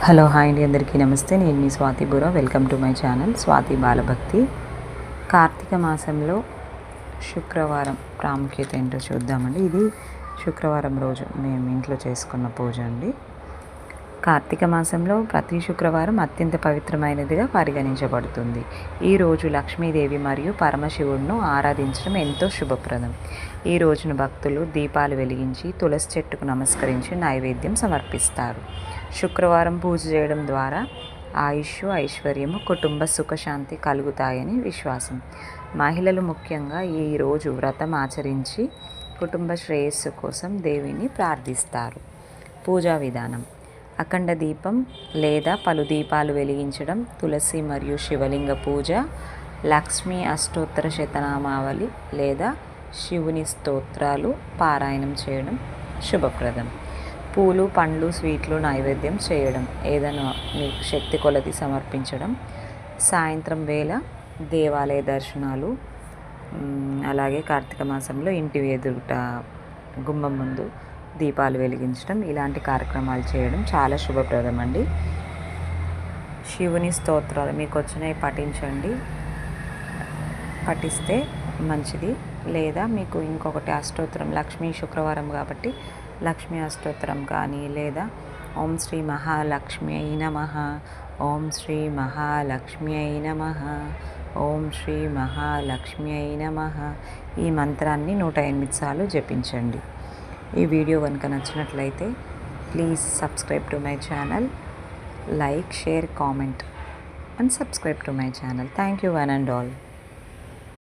Hello hi అండి, అందరికీ నమస్తే. నేను మీ Swathi Bura. Welcome to my channel Swathi Balabhakti. Karthika మాసంలో శుక్రవారం ప్రాముఖ్యత ఏంటో చూద్దామండి. ఇది శుక్రవారం రోజు మేము ఇంట్లో చేసుకున్న పూజ అండి. కార్తీక మాసంలో ప్రతి శుక్రవారం అత్యంత పవిత్రమైనదిగా పరిగణించబడుతుంది. ఈరోజు లక్ష్మీదేవి మరియు పరమశివుడును ఆరాధించడం ఎంతో శుభప్రదం. ఈ రోజున భక్తులు దీపాలు వెలిగించి తులసి చెట్టుకు నమస్కరించి నైవేద్యం సమర్పిస్తారు. శుక్రవారం పూజ చేయడం ద్వారా ఆయుష్, ఐశ్వర్యము, కుటుంబ సుఖశాంతి కలుగుతాయని విశ్వాసం. మహిళలు ముఖ్యంగా ఈరోజు వ్రతం ఆచరించి కుటుంబ శ్రేయస్సు కోసం దేవిని ప్రార్థిస్తారు. పూజా విధానం: అఖండ దీపం లేదా పలు దీపాలు వెలిగించడం, తులసి మరియు శివలింగ పూజ, లక్ష్మీ అష్టోత్తర శతనామావళి లేదా శివుని స్తోత్రాలు పారాయణం చేయడం శుభప్రదం. పూలు, పండ్లు, స్వీట్లు నైవేద్యం చేయడం, ఏదైనా మీకు శక్తి కొలది సమర్పించడం. సాయంత్రం వేళ దేవాలయ దర్శనాలు, అలాగే కార్తీక మాసంలో ఇంటి ఎదుట గుమ్మం ముందు దీపాలు వెలిగించడం, ఇలాంటి కార్యక్రమాలు చేయడం చాలా శుభప్రదం అండి. శివుని స్తోత్రాలు మీకు వచ్చినవి పఠించండి, పఠిస్తే మంచిది. లేదా మీకు ఇంకొకటి అష్టోత్తరం, లక్ష్మీ శుక్రవారం కాబట్టి లక్ష్మీ అష్టోత్తరం కానీ, లేదా ఓం శ్రీ మహాలక్ష్మి అయి నమః, ఓం శ్రీ మహాలక్ష్మి అయి నమః, ఓం శ్రీ మహాలక్ష్మి అయి నమః, ఈ మంత్రాన్ని 108 సార్లు జపించండి. ఈ వీడియో కనుక నచ్చినట్లయితే please subscribe to my channel, like, share, comment and subscribe to my channel. Thank you one and all.